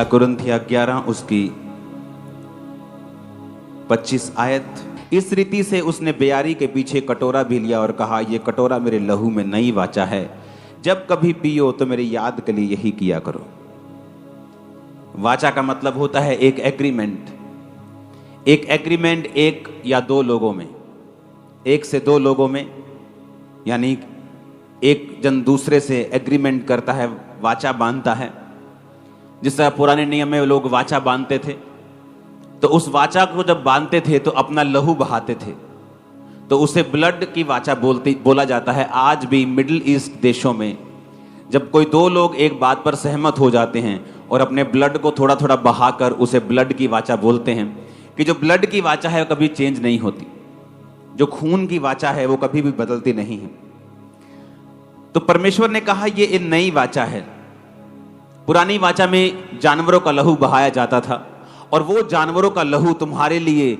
पहला कुरिन्थिया 11 उसकी 25 आयत। इस रीति से उसने बेयारी के पीछे कटोरा भी लिया और कहा, यह कटोरा मेरे लहू में नई वाचा है, जब कभी पियो तो मेरी याद के लिए यही किया करो। वाचा का मतलब होता है एक एग्रीमेंट। एक एग्रीमेंट एक या दो लोगों में, एक से दो लोगों में, यानी एक जन दूसरे से एग्रीमेंट करता है, वाचा बांधता है। जिस तरह पुराने नियम में लोग वाचा बांधते थे, तो उस वाचा को जब बांधते थे तो अपना लहू बहाते थे, तो उसे ब्लड की वाचा बोला जाता है। आज भी मिडिल ईस्ट देशों में जब कोई दो लोग एक बात पर सहमत हो जाते हैं और अपने ब्लड को थोड़ा थोड़ा बहाकर उसे ब्लड की वाचा बोलते हैं, कि जो ब्लड की वाचा है वो कभी चेंज नहीं होती, जो खून की वाचा है वो कभी भी बदलती नहीं है। तो परमेश्वर ने कहा ये एक नई वाचा है। पुरानी वाचा में जानवरों का लहू बहाया जाता था और वो जानवरों का लहू तुम्हारे लिए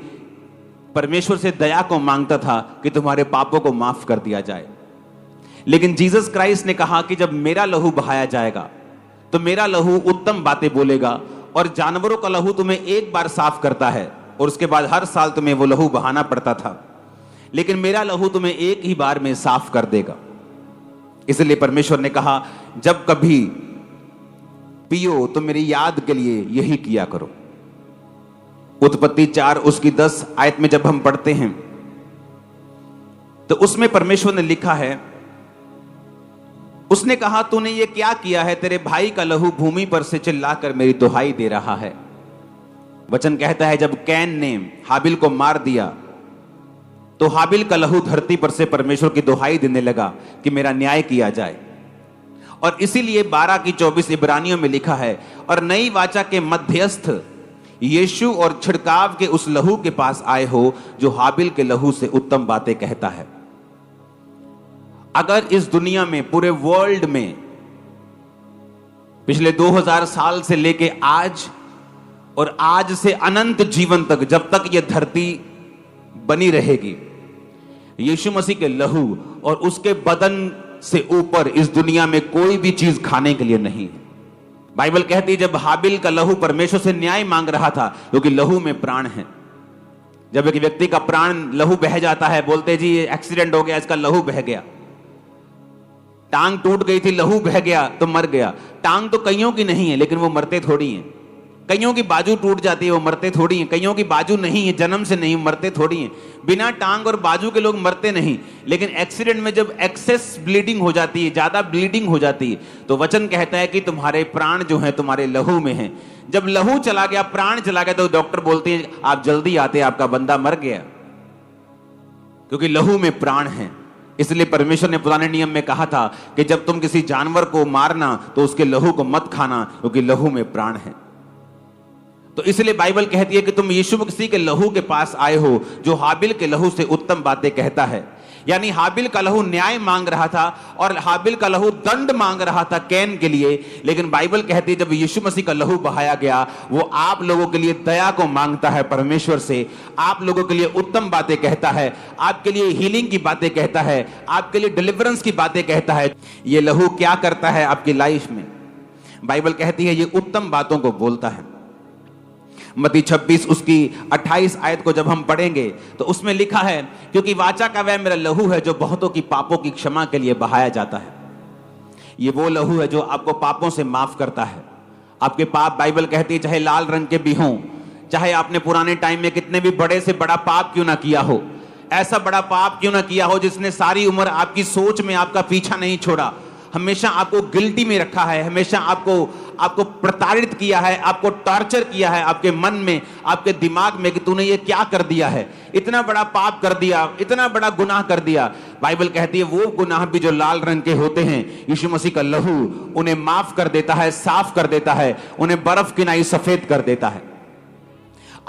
परमेश्वर से दया को मांगता था कि तुम्हारे पापों को माफ कर दिया जाए। लेकिन जीसस क्राइस्ट ने कहा कि जब मेरा लहू बहाया जाएगा तो मेरा लहू उत्तम बातें बोलेगा, और जानवरों का लहू तुम्हें एक बार साफ करता है और उसके बाद हर साल तुम्हें वो लहू बहाना पड़ता था, लेकिन मेरा लहू तुम्हें एक ही बार में साफ कर देगा। इसलिए परमेश्वर ने कहा जब कभी पियो तो मेरी याद के लिए यही किया करो। उत्पत्ति 4 उसकी 10 आयत में जब हम पढ़ते हैं तो उसमें परमेश्वर ने लिखा है, उसने कहा तूने ये क्या किया है, तेरे भाई का लहू भूमि पर से चिल्लाकर मेरी दुहाई दे रहा है। वचन कहता है जब कैन ने हाबिल को मार दिया तो हाबिल का लहू धरती पर से परमेश्वर की दुहाई देने लगा कि मेरा न्याय किया जाए। और इसीलिए 12 की 24 इब्रानियों में लिखा है, और नई वाचा के मध्यस्थ यीशु और छिड़काव के उस लहू के पास आए हो जो हाबिल के लहू से उत्तम बातें कहता है। अगर इस दुनिया में, पूरे वर्ल्ड में पिछले 2000 साल से लेके आज और आज से अनंत जीवन तक, जब तक यह धरती बनी रहेगी, यीशु मसीह के लहू और उसके बदन से ऊपर इस दुनिया में कोई भी चीज खाने के लिए नहीं है। बाइबल कहती है जब हाबिल का लहू परमेश्वर से न्याय मांग रहा था, क्योंकि लहू में प्राण है। जब एक व्यक्ति का प्राण लहू बह जाता है, बोलते जी ये एक्सीडेंट हो गया, इसका लहू बह गया, टांग टूट गई थी, लहू बह गया तो मर गया। टांग तो कईयों की नहीं है, लेकिन वो मरते थोड़ी हैं। कईयों की बाजू टूट जाती है, वो मरते थोड़ी हैं। कईयों की बाजू नहीं है, जन्म से नहीं, मरते थोड़ी हैं। बिना टांग और बाजू के लोग मरते नहीं, लेकिन एक्सीडेंट में जब एक्सेस ब्लीडिंग हो जाती है, ज्यादा ब्लीडिंग हो जाती है, तो वचन कहता है कि तुम्हारे प्राण जो है तुम्हारे लहू में है। जब लहू चला गया, प्राण चला गया, तो डॉक्टर बोलते हैं आप जल्दी आते, आपका बंदा मर गया, क्योंकि लहू में प्राण है। इसलिए परमेश्वर ने पुराने नियम में कहा था कि जब तुम किसी जानवर को मारना तो उसके लहू को मत खाना, क्योंकि लहू में प्राण है। तो इसलिए बाइबल कहती है कि तुम यीशु मसीह के लहू के पास आए हो जो हाबिल के लहू से उत्तम बातें कहता है। यानी हाबिल का लहू न्याय मांग रहा था और हाबिल का लहू दंड मांग रहा था कैन के लिए, लेकिन बाइबल कहती है जब यीशु मसीह का लहू बहाया गया, वो आप लोगों के लिए दया को मांगता है परमेश्वर से, आप लोगों के लिए उत्तम बातें कहता है, आपके लिए हीलिंग की बातें कहता है, आपके लिए डिलीवरेंस की बातें कहता है। ये लहू क्या करता है आपकी लाइफ में? बाइबल कहती है ये उत्तम बातों को बोलता है। मत्ती 26 उसकी 28 आयत को जब हम पढ़ेंगे तो उसमें लिखा है, क्योंकि वाचा का वह मेरा लहू है जो बहुतों की पापों की क्षमा के लिए बहाया जाता है। ये वो लहू है जो आपको पापों से माफ करता है। आपके पाप, बाइबल कहती है, चाहे लाल रंग के भी हों, चाहे आपने पुराने टाइम में कितने भी बड़े से बड़ा पाप क्यों ना किया हो, ऐसा बड़ा पाप क्यों ना किया हो जिसने सारी उम्र आपकी सोच में आपका पीछा नहीं छोड़ा, हमेशा आपको गिल्टी में रखा है, हमेशा आपको प्रताड़ित किया है, आपको टॉर्चर किया है, आपके मन में, आपके दिमाग में कि तूने ये क्या कर दिया है, इतना बड़ा पाप कर दिया, इतना बड़ा गुनाह कर दिया। बाइबल कहती है वो गुनाह भी जो लाल रंग के होते हैं, यीशु मसीह का लहू उन्हें माफ कर देता है, साफ कर देता है, उन्हें बर्फ की नाई सफेद कर देता है।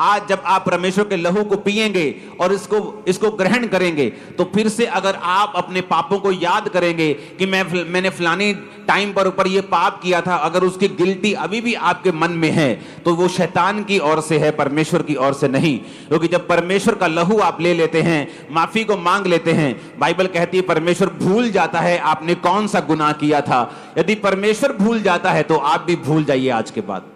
आज जब आप परमेश्वर के लहू को पिएंगे और इसको ग्रहण करेंगे, तो फिर से अगर आप अपने पापों को याद करेंगे कि मैंने फलानी टाइम पर ऊपर ये पाप किया था, अगर उसकी गिल्टी अभी भी आपके मन में है तो वो शैतान की ओर से है, परमेश्वर की ओर से नहीं। क्योंकि जब परमेश्वर का लहू आप ले लेते हैं, माफी को मांग लेते हैं, बाइबल कहती है परमेश्वर भूल जाता है आपने कौन सा गुनाह किया था। यदि परमेश्वर भूल जाता है तो आप भी भूल जाइए आज के बाद।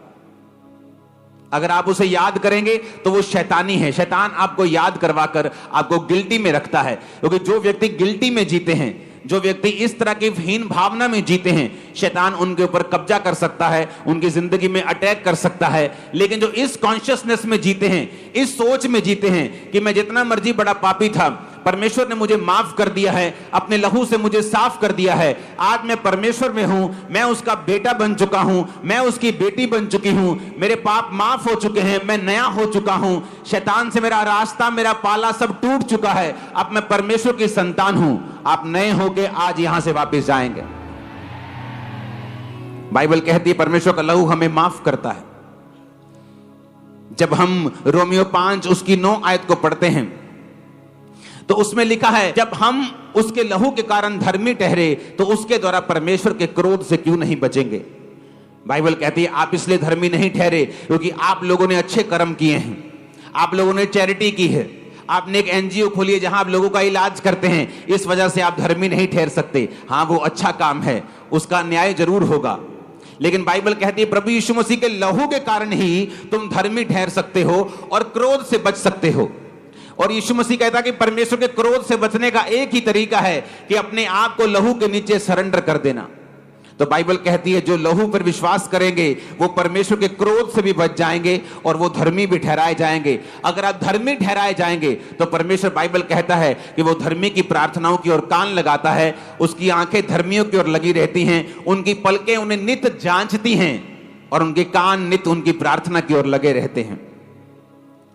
अगर आप उसे याद करेंगे तो वो शैतानी है। शैतान आपको याद करवाकर आपको गिल्टी में रखता है, क्योंकि जो व्यक्ति गिल्टी में जीते हैं, जो व्यक्ति इस तरह की हीन भावना में जीते हैं, शैतान उनके ऊपर कब्जा कर सकता है, उनकी जिंदगी में अटैक कर सकता है। लेकिन जो इस कॉन्शियसनेस में जीते हैं, इस सोच में जीते हैं कि मैं जितना मर्जी बड़ा पापी था, परमेश्वर ने मुझे माफ कर दिया है, अपने लहू से मुझे साफ कर दिया है, आज मैं परमेश्वर में हूं, मैं उसका बेटा बन चुका हूं, मैं उसकी बेटी बन चुकी हूं, मेरे पाप माफ हो चुके हैं, मैं नया हो चुका हूं, शैतान से मेरा रास्ता, मेरा पाला सब टूट चुका है, अब मैं परमेश्वर की संतान हूं। आप नए होके आज यहां से वापस जाएंगे। बाइबल कहती है परमेश्वर का लहू हमें माफ करता है। जब हम रोमियो 5 उसकी 9 आयत को पढ़ते हैं तो उसमें लिखा है, जब हम उसके लहू के कारण धर्मी ठहरे तो उसके द्वारा परमेश्वर के क्रोध से क्यों नहीं बचेंगे। बाइबल कहती है आप इसलिए धर्मी नहीं ठहरे क्योंकि आप लोगों ने अच्छे कर्म किए हैं, आप लोगों ने चैरिटी की है, आपने एक एनजीओ खोली है जहां आप लोगों का इलाज करते हैं, इस वजह से आप धर्मी नहीं ठहर सकते। हाँ, वो अच्छा काम है, उसका न्याय जरूर होगा, लेकिन बाइबल कहती है प्रभु यीशु मसीह के लहू के कारण ही तुम धर्मी ठहर सकते हो और क्रोध से बच सकते हो। और यीशु मसीह कहता है कि परमेश्वर के क्रोध से बचने का एक ही तरीका है कि अपने आप को लहू के नीचे सरेंडर कर देना। तो बाइबल कहती है जो लहू पर विश्वास करेंगे वो परमेश्वर के क्रोध से भी बच जाएंगे और वो धर्मी भी ठहराए जाएंगे। अगर आप धर्मी ठहराए जाएंगे तो परमेश्वर, बाइबल कहता है कि वो धर्मी की प्रार्थनाओं की ओर कान लगाता है, उसकी आंखें धर्मियों की ओर लगी रहती हैं, उनकी पलकें उन्हें नित जांचती हैं और उनके कान नित उनकी प्रार्थना की ओर लगे रहते हैं।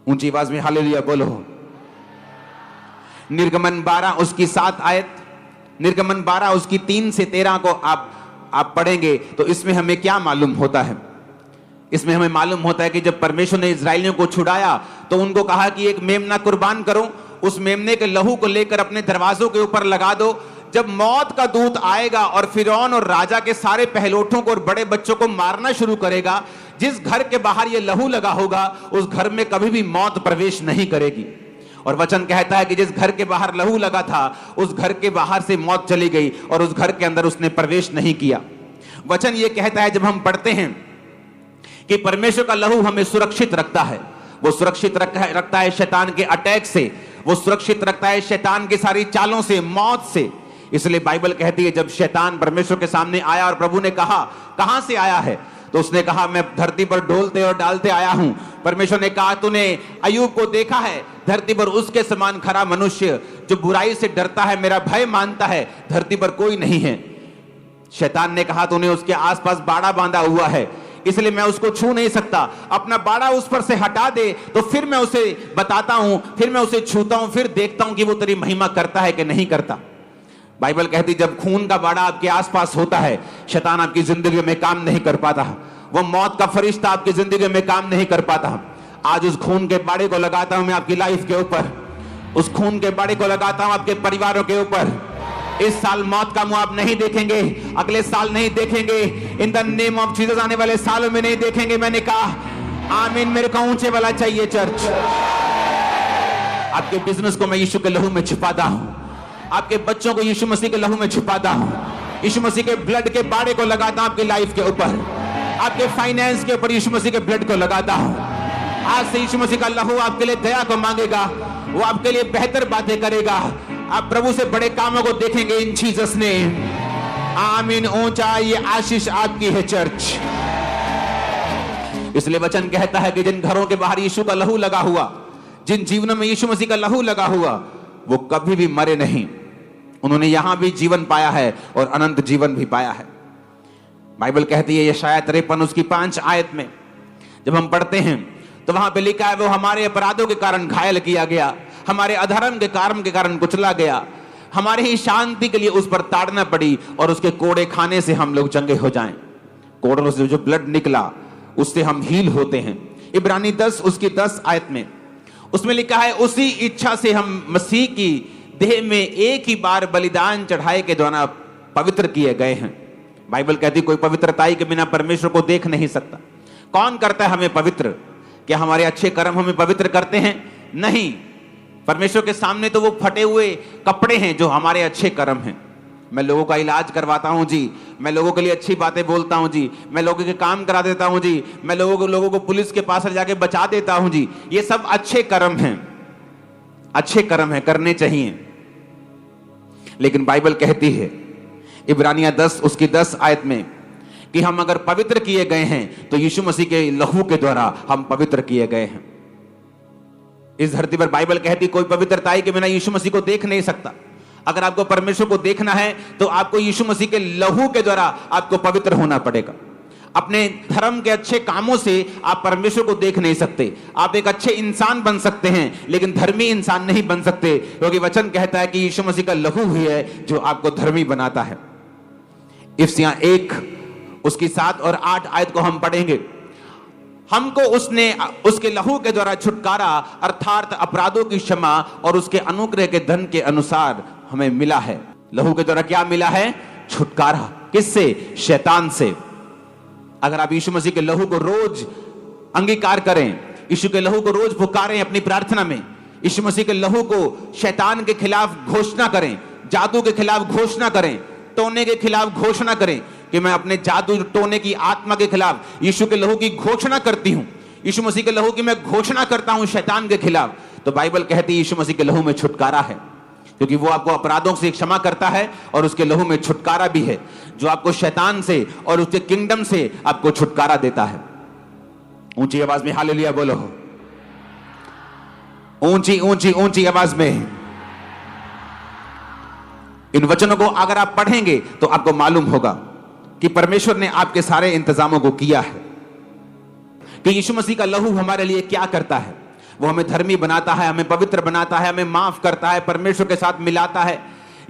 ऊंची आवाज में हालेलुया बोलो। निर्गमन 12 उसकी 7 आयत, निर्गमन 12 उसकी 3 से 13 को आप पढ़ेंगे तो इसमें हमें क्या मालूम होता है। इसमें हमें मालूम होता है कि जब परमेश्वर ने इजराइलियों को छुड़ाया तो उनको कहा कि एक मेमना कुर्बान करो, उस मेमने के लहू को लेकर अपने दरवाजों के ऊपर लगा दो। जब मौत का दूत आएगा और फिरौन और राजा के सारे पहलोठों को और बड़े बच्चों को मारना शुरू करेगा, जिस घर के बाहर ये लहू लगा होगा उस घर में कभी भी मौत प्रवेश नहीं करेगी। और वचन कहता है कि जिस घर के बाहर लहू लगा था उस घर के बाहर से मौत चली गई और उस घर के अंदर उसने प्रवेश नहीं किया। वचन ये कहता है, जब हम पढ़ते हैं कि परमेश्वर का लहू हमें सुरक्षित रखता है, वो सुरक्षित रखता है शैतान के अटैक से, वो सुरक्षित रखता है शैतान की सारी चालों से, मौत से। इसलिए बाइबल कहती है जब शैतान परमेश्वर के सामने आया और प्रभु ने कहा कहां से आया है, तो उसने कहा मैं धरती पर डोलते और डालते आया हूं। परमेश्वर ने कहा तूने अय्यूब को देखा है, धरती पर उसके समान खरा मनुष्य जो बुराई से डरता है, मेरा भय मानता है, धरती पर कोई नहीं है। शैतान ने कहा तूने उसके आसपास बाड़ा बांधा हुआ है, इसलिए मैं उसको छू नहीं सकता, अपना बाड़ा उस पर से हटा दे तो फिर मैं उसे बताता हूं, फिर मैं उसे छूता हूं, फिर देखता हूं कि वो तेरी महिमा करता है कि नहीं करता। बाइबल कहती जब खून का बाड़ा आपके आसपास होता है शैतान आपकी जिंदगी में काम नहीं कर पाता, वो मौत का फरिश्ता आपकी जिंदगी में काम नहीं कर पाता। आज उस खून के बाड़े को लगाता हूं मैं आपकी लाइफ के ऊपर, उस खून के बाड़े को लगाता हूं आपके परिवारों के ऊपर। इस साल मौत का मुंह आप नहीं देखेंगे, अगले साल नहीं देखेंगे, in the name of Jesus आने वाले सालों में नहीं देखेंगे। मैंने कहा आमीन। मेरे को ऊंचे वाला चाहिए चर्च। आपके बिजनेस को मैं यीशु के लहू में छुपाता हूं, आपके बच्चों को यीशु मसीह के लहू में छुपाता हूं, यीशु मसीह के ब्लड के बाड़े को लगाता हूं आपकी लाइफ के ऊपर, आपके फाइनेंस के ऊपर यीशु मसीह के ब्लड को लगाता हूं। आज से यीशु मसीह का लहू आपके लिए दया को मांगेगा, वो आपके लिए बेहतर बातें करेगा, आप प्रभु से बड़े कामों को देखेंगे इन जीसस ने। आमीन। ऊंचा ये आशीष आपकी है चर्च। इसलिए वचन कहता है कि जिन घरों के बाहर यीशु का लहू लगा हुआ, जिन जीवनों में यीशु मसीह का लहू लगा हुआ, वो कभी भी मरे नहीं, उन्होंने यहां भी जीवन पाया है और अनंत जीवन भी पाया है। बाइबल कहती है यशायाह 53 उसकी 5 आयत में जब हम पढ़ते हैं तो वहां पे लिखा है वो हमारे अपराधों के कारण घायल किया गया, हमारे अधर्म के कारण कुचला गया, हमारे ही शांति के लिए उस पर ताड़ना पड़ी और उसके कोड़े खाने से हम लोग चंगे हो जाएं। कोड़ों से जो ब्लड निकला उससे हम हील होते हैं। इब्रानी 10 उसकी 10 आयत में उसमें लिखा है उसी इच्छा से हम मसीह की देह में एक ही बार बलिदान चढ़ाए के द्वारा पवित्र किए गए हैं। बाइबल कहती कोई पवित्रताई के बिना परमेश्वर को देख नहीं सकता। कौन करता है हमें पवित्र? क्या हमारे अच्छे कर्म हमें पवित्र करते हैं? नहीं। परमेश्वर के सामने तो वो फटे हुए कपड़े हैं जो हमारे अच्छे कर्म हैं। मैं लोगों का इलाज करवाता हूं जी, मैं लोगों के लिए अच्छी बातें बोलता हूं जी, मैं लोगों के काम करा देता हूं जी, मैं लोगों को पुलिस के पास ले जाके बचा देता हूं जी। ये सब अच्छे कर्म हैं, अच्छे कर्म हैं, करने चाहिए। लेकिन बाइबल कहती है इब्रानियां 10 उसकी 10 आयत में कि हम अगर पवित्र किए गए हैं तो यीशु मसीह के लहू के द्वारा हम पवित्र किए गए हैं। इस धरती पर बाइबल कहती कोई पवित्रताई के बिना यीशु मसीह को देख नहीं सकता। अगर आपको परमेश्वर को देखना है तो आपको यीशु मसीह के लहू के द्वारा आपको पवित्र होना पड़ेगा। अपने धर्म के अच्छे कामों से आप परमेश्वर को देख नहीं सकते। आप एक अच्छे इंसान बन सकते हैं लेकिन धर्मी इंसान नहीं बन सकते, क्योंकि वचन कहता है कि यीशु मसीह का लहू ही है जो आपको धर्मी बनाता है। इफिसियां 1 उसकी 7 और 8 आयत को हम पढ़ेंगे। हमको उसने उसके लहू के द्वारा छुटकारा अर्थात अपराधों की क्षमा और उसके अनुग्रह के धन के अनुसार हमें मिला है। लहू के द्वारा क्या मिला है? छुटकारा। किससे? शैतान से। अगर आप यीशु मसीह के लहू को रोज अंगीकार करें, यीशु के लहू को रोज पुकारें अपनी प्रार्थना में, यीशु मसीह के लहू को शैतान के खिलाफ घोषणा करें, जादू के खिलाफ घोषणा करें, टोने के खिलाफ घोषणा करें कि मैं अपने जादू टोने की आत्मा के खिलाफ यीशु के लहू की घोषणा करती हूं, यीशु मसीह के लहू की मैं घोषणा करता हूं शैतान के खिलाफ, तो बाइबल कहती है यीशु मसीह के लहू में छुटकारा है, क्योंकि वो आपको अपराधों से क्षमा करता है और उसके लहू में छुटकारा भी है जो आपको शैतान से और उसके किंगडम से आपको छुटकारा देता है। ऊंची आवाज में हालेलुया बोलो, ऊंची ऊंची ऊंची आवाज में। इन वचनों को अगर आप पढ़ेंगे तो आपको मालूम होगा कि परमेश्वर ने आपके सारे इंतजामों को किया है कि यीशु मसीह का लहू हमारे लिए क्या करता है। वो हमें धर्मी बनाता है, हमें पवित्र बनाता है, हमें माफ करता है, परमेश्वर के साथ मिलाता है।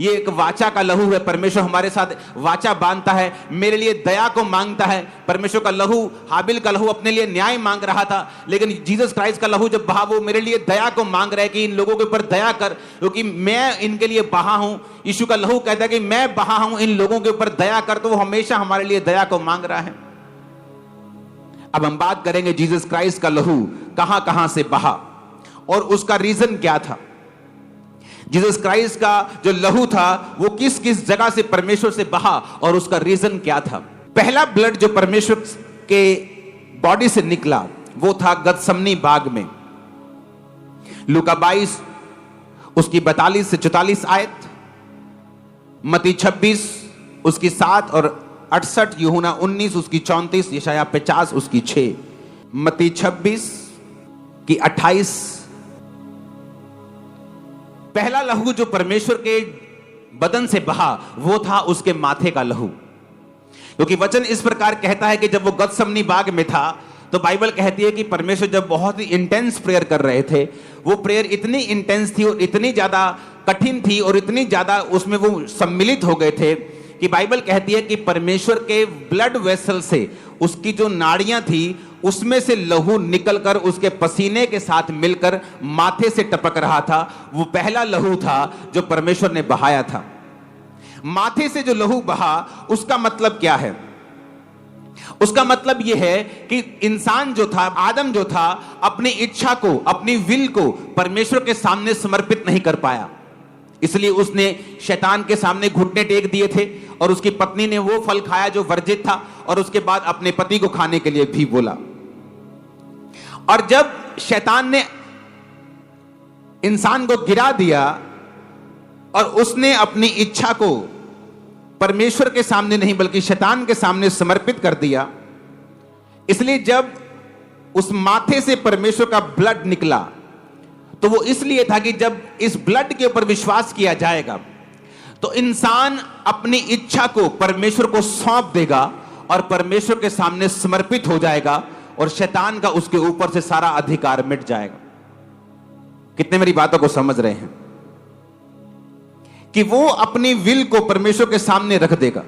ये एक वाचा का लहू है। परमेश्वर हमारे साथ वाचा बांधता है, मेरे लिए दया को मांगता है। परमेश्वर का लहू, हाबिल का लहू अपने लिए न्याय मांग रहा था, लेकिन जीसस क्राइस्ट का लहू जब बहा वो मेरे लिए दया को मांग रहा है कि इन लोगों के ऊपर दया कर, क्योंकि मैं इनके लिए बहा हूं। यीशु का लहू कहता है कि मैं बहा हूं, इन लोगों के ऊपर दया कर, तो वो हमेशा हमारे लिए दया को मांग रहा है। अब हम बात करेंगे जीसस क्राइस्ट का लहू कहां कहां से बहा और उसका रीजन क्या था। जीसस क्राइस्ट का जो लहू था वो किस किस जगह से परमेश्वर से बहा और उसका रीजन क्या था। पहला ब्लड जो परमेश्वर के बॉडी से निकला वो था गतसमनी बाग में। लूका 22 उसकी 42 से 44 आयत, मत्ती 26 उसकी 7 और 68, यूहन्ना 19 उसकी 34, यशायाह 50 उसकी 6, मत्ती 26 की 28। पहला लहू जो परमेश्वर के बदन से बहा वो था उसके माथे का लहू, क्योंकि वचन इस प्रकार कहता है कि जब वो गतसमनी बाग में था तो बाइबल कहती है कि परमेश्वर जब बहुत ही इंटेंस प्रेयर कर रहे थे, वो प्रेयर इतनी इंटेंस थी और इतनी ज्यादा कठिन थी और इतनी ज्यादा उसमें वो सम्मिलित हो गए थे कि बाइबल कहती है कि परमेश्वर के ब्लड वेसल से उसकी जो नाड़ियां थी उसमें से लहू निकलकर उसके पसीने के साथ मिलकर माथे से टपक रहा था। वो पहला लहू था जो परमेश्वर ने बहाया था। माथे से जो लहू बहा उसका मतलब क्या है? उसका मतलब यह है कि इंसान जो था, आदम जो था, अपनी इच्छा को, अपनी विल को परमेश्वर के सामने समर्पित नहीं कर पाया, इसलिए उसने शैतान के सामने घुटने टेक दिए थे और उसकी पत्नी ने वो फल खाया जो वर्जित था और उसके बाद अपने पति को खाने के लिए भी बोला। और जब शैतान ने इंसान को गिरा दिया और उसने अपनी इच्छा को परमेश्वर के सामने नहीं बल्कि शैतान के सामने समर्पित कर दिया, इसलिए जब उस माथे से परमेश्वर का ब्लड निकला तो वो इसलिए था कि जब इस ब्लड के ऊपर विश्वास किया जाएगा तो इंसान अपनी इच्छा को परमेश्वर को सौंप देगा और परमेश्वर के सामने समर्पित हो जाएगा और शैतान का उसके ऊपर से सारा अधिकार मिट जाएगा। कितने मेरी बातों को समझ रहे हैं कि वो अपनी विल को परमेश्वर के सामने रख देगा।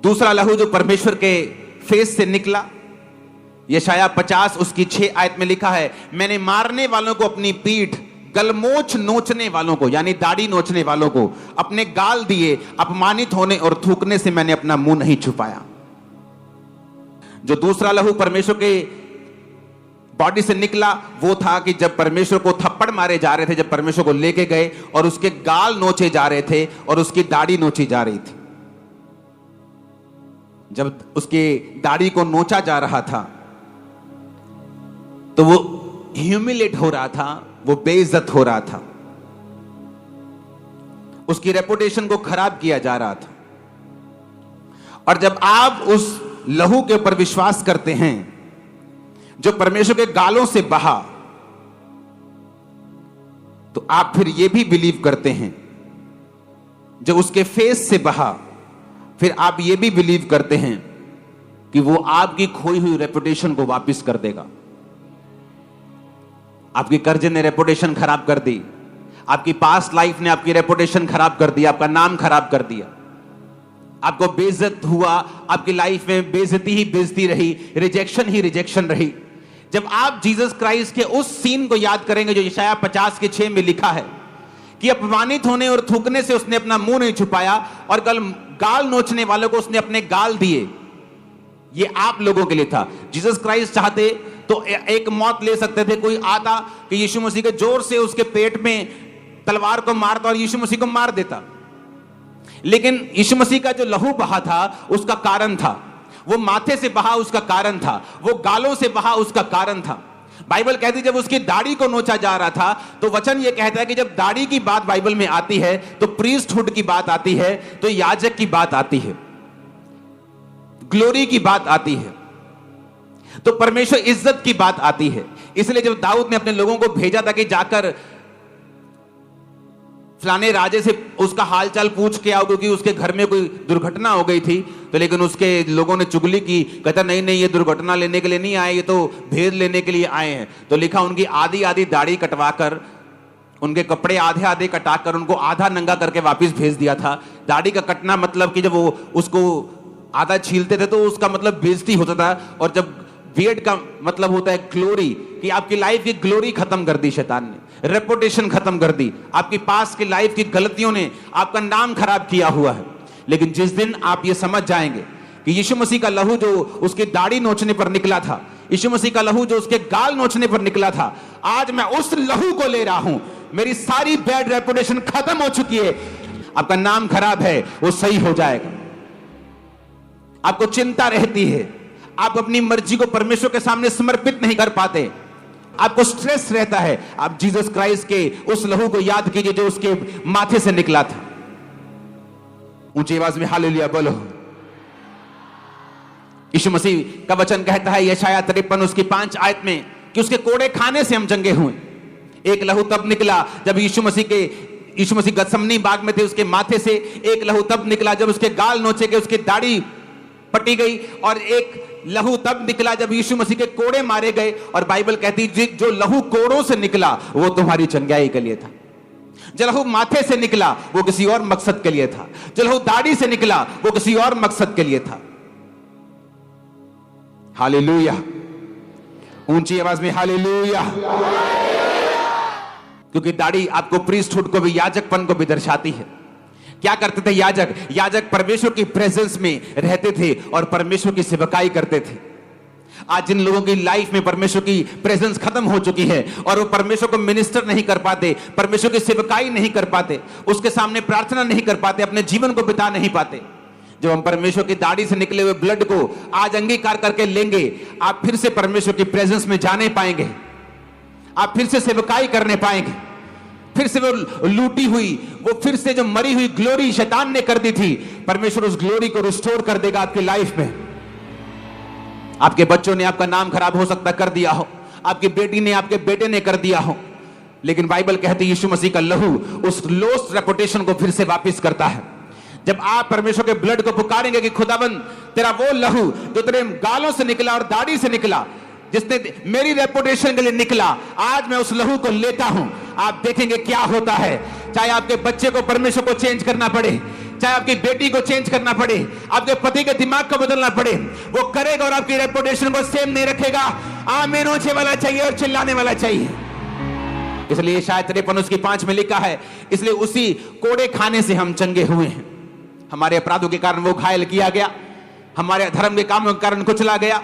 दूसरा लहू जो परमेश्वर के फेस से निकला, यशायाह 50 उसकी 6 आयत में लिखा है, मैंने मारने वालों को अपनी पीठ, गलमोछ नोचने वालों को यानी दाढ़ी नोचने वालों को अपने गाल दिए, अपमानित होने और थूकने से मैंने अपना मुंह नहीं छुपाया। जो दूसरा लहू परमेश्वर के बॉडी से निकला वो था कि जब परमेश्वर को थप्पड़ मारे जा रहे थे, जब परमेश्वर को लेके गए और उसके गाल नोचे जा रहे थे और उसकी दाढ़ी नोची जा रही थी। जब उसके दाढ़ी को नोचा जा रहा था तो वो ह्यूमिलेट हो रहा था, वो बेइज्जत हो रहा था, उसकी रेपुटेशन को खराब किया जा रहा था। और जब आप उस लहू के ऊपर विश्वास करते हैं जो परमेश्वर के गालों से बहा, तो आप फिर यह भी बिलीव करते हैं जो उसके फेस से बहा, फिर आप यह भी बिलीव करते हैं कि वो आपकी खोई हुई रेपुटेशन को वापस कर देगा। आपकी कर्जे ने रेपुटेशन खराब कर दी, आपकी पास्ट लाइफ ने आपकी रेपुटेशन खराब कर दी, आपका नाम खराब कर दिया, आपको बेइज्जत हुआ, आपकी लाइफ में बेइज्जती ही बेइज्जती रही, रिजेक्शन ही रिजेक्शन रही। जब आप जीसस क्राइस्ट के उस सीन को याद करेंगे जो यशाया 50:6 में लिखा है कि अपमानित होने और थूकने से उसने अपना मुंह नहीं छुपाया और गाल नोचने वालों को उसने अपने गाल दिए, ये आप लोगों के लिए था। जीसस क्राइस्ट चाहते तो एक मौत ले सकते थे, कोई आता कि यीशु मसीह के जोर से उसके पेट में तलवार को मारता और यीशु मसीह को मार देता, लेकिन यीशु मसीह का जो लहू बहा था उसका कारण था, वो माथे से बहा उसका कारण था, वो गालों से बहा उसका कारण था। बाइबल कहती जब उसकी दाढ़ी को नोचा जा रहा था तो वचन ये कहता है कि जब दाढ़ी की बात बाइबल में आती है तो प्रीस्टहुड की बात आती है, तो याजक की बात आती है, ग्लोरी की बात आती है, तो परमेश्वर इज्जत की बात आती है। इसलिए जब दाऊद ने अपने लोगों को भेजा था कि जाकर फलाने राजे से उसका हालचाल पूछ के आओ क्योंकि उसके घर में कोई दुर्घटना हो गई थी, तो लेकिन उसके लोगों ने चुगली की, कहता नहीं नहीं ये दुर्घटना लेने के लिए नहीं आए, ये तो भेद लेने के लिए आए हैं। तो लिखा उनकी आधी आधी दाढ़ी कटवाकर, उनके कपड़े आधे आधे कटाकर उनको आधा नंगा करके वापस भेज दिया था। दाढ़ी का कटना मतलब कि जब वो उसको आधा छीलते थे तो उसका मतलब बेइज्जती होता था, और जब बियर्ड का मतलब होता है ग्लोरी, कि आपकी लाइफ की ग्लोरी खत्म कर दी शैतान ने, रेपुटेशन खत्म कर दी, आपकी पास की लाइफ की गलतियों ने आपका नाम खराब किया हुआ है। लेकिन जिस दिन आप ये समझ जाएंगे कि यीशु मसीह का लहू जो उसकी दाढ़ी नोचने पर निकला था, यीशु मसीह का लहू जो उसके गाल नोचने पर निकला था, आज मैं उस लहू को ले रहा हूं, मेरी सारी बैड रेपुटेशन खत्म हो चुकी है, आपका नाम खराब है वो सही हो जाएगा। आपको चिंता रहती है, आप अपनी मर्जी को परमेश्वर के सामने समर्पित नहीं कर पाते, आपको स्ट्रेस रहता है, आप जीसस क्राइस्ट के उस लहू को याद कीजिए जो उसके माथे से निकला था। ऊंची आवाज में हालेलुया बोलो। यीशु मसीह का वचन कहता है यशाया 53 उसकी 5 आयत में कि उसके कोड़े खाने से हम चंगे हुए। एक लहू तब निकला जब यीशु मसीह गतसमनी बाग में थे, उसके माथे से एक लहू तब निकला जब उसके गाल नोचे गए, उसकी दाढ़ी पटी गई, और एक लहू तब निकला जब यीशु मसीह के कोड़े मारे गए। और बाइबल कहती जो लहू कोड़ों से निकला वो तुम्हारी चंगाई के लिए था, जो लहू माथे से निकला वो किसी और मकसद के लिए था, जो लहू दाढ़ी से निकला वो किसी और मकसद के लिए था। हालेलुया, ऊंची आवाज में हालेलुया। क्योंकि दाढ़ी आपको प्रीस्टहुड को भी, याजकपन को भी दर्शाती है। क्या करते थे याजक परमेश्वर की प्रेजेंस में रहते थे और परमेश्वर की सेवकाई करते थे। आज जिन लोगों की लाइफ में परमेश्वर की प्रेजेंस खत्म हो चुकी है और वो परमेश्वर को मिनिस्टर नहीं कर पाते, परमेश्वर की सेवकाई नहीं कर पाते, उसके सामने प्रार्थना नहीं कर पाते, अपने जीवन को बिता नहीं पाते। जब हम परमेश्वर की दाढ़ी से निकले हुए ब्लड को आज अंगीकार करके लेंगे, आप फिर से परमेश्वर की प्रेजेंस में जाने पाएंगे, आप फिर से सेवकाई करने पाएंगे, फिर से वो लूटी हुई, वो फिर से जो मरी हुई ग्लोरी शैतान ने कर दी थी, परमेश्वर उस ग्लोरी को रिस्टोर कर देगा आपकी लाइफ में। आपके बच्चों ने आपका नाम खराब हो सकता कर दिया हो, आपकी बेटी ने, आपके बेटे ने कर दिया हो, लेकिन बाइबल कहती है यीशु मसीह का लहू उस लॉस्ट रेपुटेशन को फिर से वापस करता है। जब आप परमेश्वर के ब्लड को पुकारेंगे कि खुदाबंद तेरा वो लहू जो तेरे गालों से निकला और दाढ़ी से निकला, जिसने मेरी रेपुटेशन के लिए निकला, आज मैं उस लहू को लेता हूं, आप देखेंगे क्या होता है। चाहे आपके बच्चे को परमेश्वर को चेंज करना पड़े, चाहे आपकी बेटी को चेंज करना पड़े, आपके पति के दिमाग को बदलना पड़े, वो करेगा और आपकी रेपुटेशन को सेम नहीं रखेगा। आमीन होने वाला चाहिए और चिल्लाने वाला चाहिए। इसलिए शायद 53 उसकी 5 में लिखा है, इसलिए उसी कोड़े खाने से हम चंगे हुए हैं। हमारे अपराधों के कारण वो घायल किया गया, हमारे धर्म के कामों के कारण कुचला गया,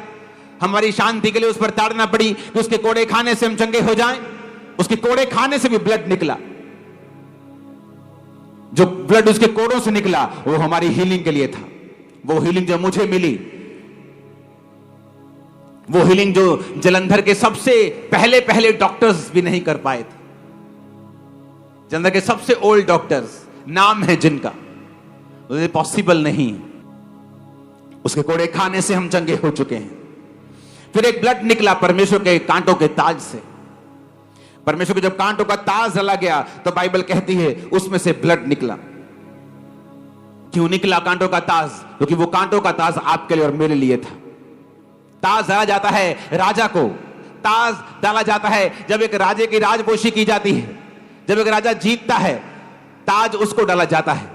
हमारी शांति के लिए उस पर ताड़ना पड़ी कि उसके कोड़े खाने से हम चंगे हो जाएं। उसके कोड़े खाने से भी ब्लड निकला। जो ब्लड उसके कोड़ों से निकला वो हमारी हीलिंग के लिए था। वो हीलिंग जो मुझे मिली, वो हीलिंग जो जलंधर के सबसे पहले डॉक्टर्स भी नहीं कर पाए थे। जलंधर के सबसे ओल्ड डॉक्टर्स, नाम है जिनका, वो पॉसिबल नहीं। उसके कोड़े खाने से हम चंगे हो चुके हैं। फिर एक ब्लड निकला परमेश्वर के कांटों के ताज से। परमेश्वर के जब कांटों का ताज जला गया तो बाइबल कहती है उसमें से ब्लड निकला। क्यों निकला कांटों का ताज? क्योंकि वो कांटों का ताज आपके लिए और मेरे लिए था। ताज डाला जाता है राजा को, ताज डाला जाता है जब एक राजे की राजपोशी की जाती है, जब एक राजा जीतता है ताज उसको डाला जाता है।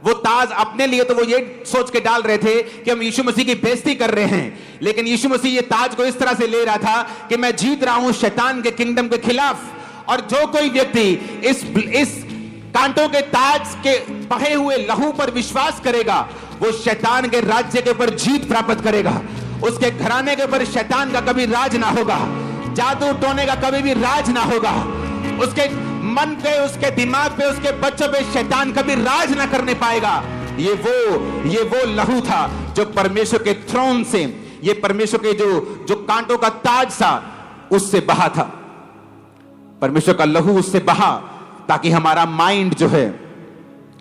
वो ताज अपने लिए तो वो ये सोच के डाल रहे थे कि हम यीशु मसीह की बेइज्जती कर रहे हैं, लेकिन यीशु मसीह ये ताज को इस तरह से ले रहा था कि मैं जीत रहा हूं शैतान के किंगडम के खिलाफ। और जो कोई व्यक्ति इस कांटों के ताज के बहे हुए लहू पर विश्वास करेगा वो शैतान के राज्य के ऊपर जीत प्राप्त करेगा। उसके घराने के ऊपर शैतान का कभी राज ना होगा, जादू टोने का कभी भी राज ना होगा, उसके मन पे, उसके दिमाग पे, उसके बच्चों पे शैतान कभी राज ना करने पाएगा। ये वो लहू था जो परमेश्वर के थ्रोन से, ये परमेश्वर के जो कांटों का ताज था उससे बहा था। परमेश्वर का लहू उससे बहा ताकि हमारा माइंड जो है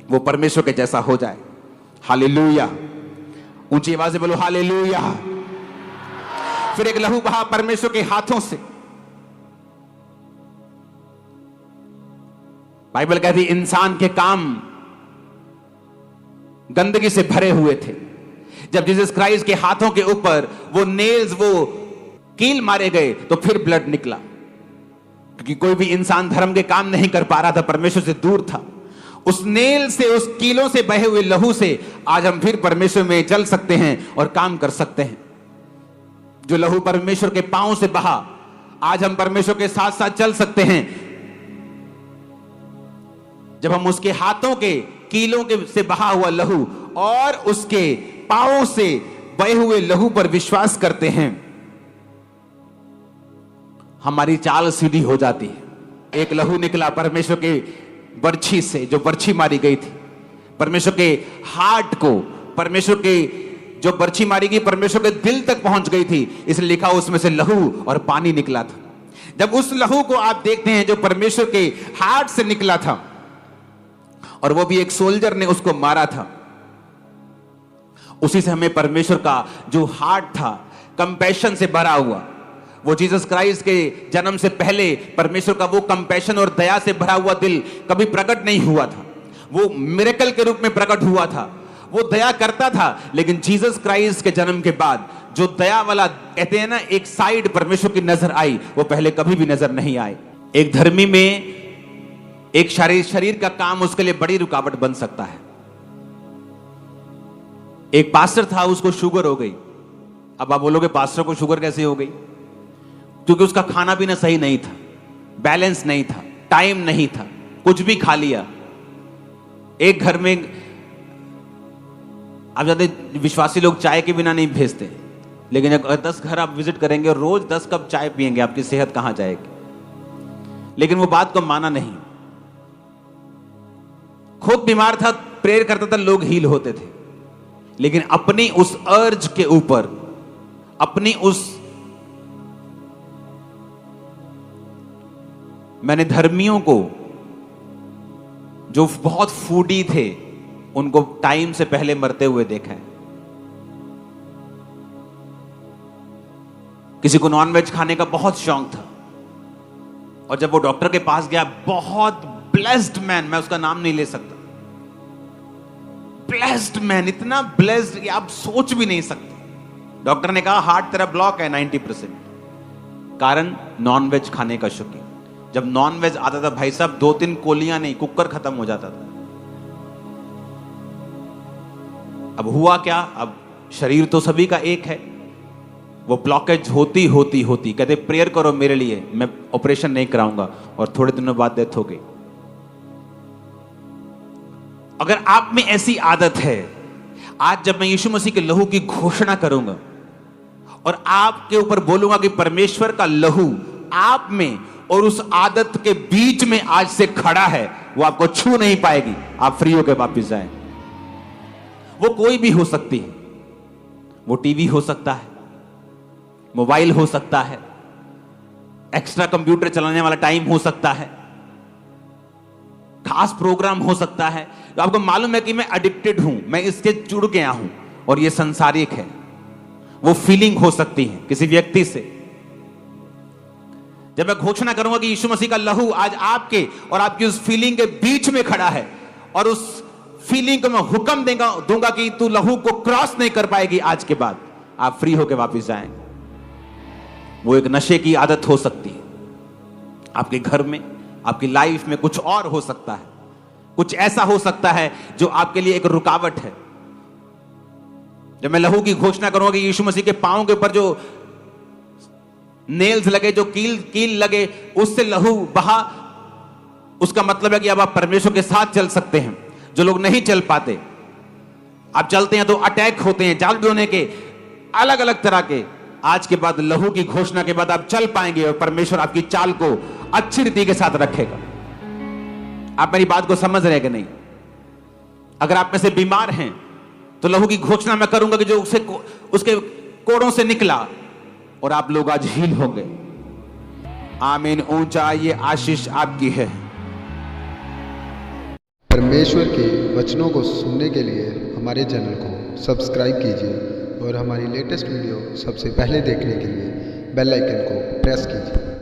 वो परमेश्वर के जैसा हो जाए। हालेलुया, ऊंची आवाज से बोलो हालेलुया। फिर एक लहू बहा परमेश्वर के हाथों से। बाइबल कहती इंसान के काम गंदगी से भरे हुए थे। जब जीसस क्राइस्ट के हाथों के ऊपर वो नेल्स, वो कील मारे गए तो फिर ब्लड निकला, क्योंकि कोई भी इंसान धर्म के काम नहीं कर पा रहा था, परमेश्वर से दूर था। उस नेल से, उस कीलों से बहे हुए लहू से आज हम फिर परमेश्वर में चल सकते हैं और काम कर सकते हैं। जो लहू परमेश्वर के पांव से बहा, आज हम परमेश्वर के साथ साथ चल सकते हैं। जब हम उसके हाथों के कीलों के से बहा हुआ लहू और उसके पांवों से बहे हुए लहू पर विश्वास करते हैं, हमारी चाल सीधी हो जाती है। एक लहू निकला परमेश्वर के बर्छी से, जो बर्छी मारी गई थी, परमेश्वर के हार्ट को, परमेश्वर के जो बर्छी मारी गई परमेश्वर के दिल तक पहुंच गई थी, इसलिए लिखा उसमें से लहू और पानी निकला था। जब उस लहू को आप देखते हैं जो परमेश्वर के हार्ट से निकला था, और वो भी एक सोल्जर ने उसको मारा था, उसी से हमें परमेश्वर का जो हार्ट था कंपैशन से भरा हुआ, वो जीसस क्राइस्ट के जन्म से पहले परमेश्वर का वो कंपैशन और दया से भरा हुआ दिल कभी प्रकट नहीं हुआ था। वो मिरेकल के रूप में प्रकट हुआ था, वो दया करता था। लेकिन जीसस क्राइस्ट के जन्म के बाद जो दया वाला, कहते हैं ना, एक साइड परमेश्वर की नजर आई, वो पहले कभी भी नजर नहीं आई। एक धर्मी में एक शरीर का काम उसके लिए बड़ी रुकावट बन सकता है। एक पास्टर था, उसको शुगर हो गई। अब आप बोलोगे पास्टर को शुगर कैसे हो गई? क्योंकि उसका खाना पीना सही नहीं था, बैलेंस नहीं था, टाइम नहीं था, कुछ भी खा लिया। एक घर में आप जानते विश्वासी लोग चाय के बिना नहीं भेजते, लेकिन अगर 10 घर आप विजिट करेंगे और रोज 10 कप चाय पिएंगे, आपकी सेहत कहां जाएगी? लेकिन वो बात को माना नहीं, खुद बीमार था, प्रेयर करता था, लोग हील होते थे। लेकिन अपनी उस अर्ज के ऊपर, अपनी उस, मैंने धर्मियों को जो बहुत फूडी थे उनको टाइम से पहले मरते हुए देखा है। किसी को नॉनवेज खाने का बहुत शौक था, और जब वो डॉक्टर के पास गया, बहुत ब्लेस्ड मैन, मैं उसका नाम नहीं ले सकता, ब्लेस्ड मैन, इतना ब्लेस्ड कि आप सोच भी नहीं सकते। डॉक्टर ने कहा हार्ट तेरा ब्लॉक है 90%, कारण नॉनवेज खाने का शौकीन। जब नॉनवेज आता था भाई साहब, 2-3 कोलियां नहीं, कुकर खत्म हो जाता था। अब हुआ क्या? अब शरीर तो सभी का एक है, वो ब्लॉकेज होती होती होती कहते प्रेयर करो मेरे लिए, मैं ऑपरेशन नहीं कराऊंगा, और थोड़े दिनों बाद डेथ हो गई। अगर आप में ऐसी आदत है, आज जब मैं यीशु मसीह के लहू की घोषणा करूंगा और आपके ऊपर बोलूंगा कि परमेश्वर का लहू आप में और उस आदत के बीच में आज से खड़ा है, वो आपको छू नहीं पाएगी, आप फ्री होकर वापस जाएं। वो कोई भी हो सकती है, वो टीवी हो सकता है, मोबाइल हो सकता है, एक्स्ट्रा कंप्यूटर चलाने वाला टाइम हो सकता है, खास प्रोग्राम हो सकता है। तो आपको मालूम है कि मैं एडिक्टेड हूं, मैं इससे जुड़ गया हूं और ये संसारिक है। वो फीलिंग हो सकती है किसी व्यक्ति से। जब मैं घोषणा करूंगा कि यीशु मसीह का लहू आज आपके और आपकी उस फीलिंग के बीच में खड़ा है और उस फीलिंग को मैं हुक्म दूंगा कि तू लहू को क्रॉस नहीं कर पाएगी, आज के बाद आप फ्री होकर वापस जाएंगे। वो एक नशे की आदत हो सकती है, आपके घर में, आपकी लाइफ में कुछ और हो सकता है, कुछ ऐसा हो सकता है जो आपके लिए एक रुकावट है। जब मैं लहू की घोषणा करूंगा कि यीशु मसीह के पांव के ऊपर जो नेल्स लगे, जो कील लगे, उससे लहू बहा, उसका मतलब है कि अब आप परमेश्वर के साथ चल सकते हैं। जो लोग नहीं चल पाते, आप चलते हैं तो अटैक होते हैं, जाल डोने के, अलग अलग तरह के, आज के बाद लहू की घोषणा के बाद आप चल पाएंगे और परमेश्वर आपकी चाल को अच्छी रीति के साथ रखेगा। आप मेरी बात को समझ रहे हैं कि नहीं? अगर आप में से बीमार हैं तो लहू की घोषणा मैं करूंगा कि जो उसके कोड़ों से निकला और आप लोग आज हील होंगे। आमीन। ऊंचा ये आशीष आपकी है। परमेश्वर के वचनों को सुनने के लिए हमारे चैनल को सब्सक्राइब कीजिए और हमारी लेटेस्ट वीडियो सबसे पहले देखने के लिए बेल आइकन को प्रेस कीजिए।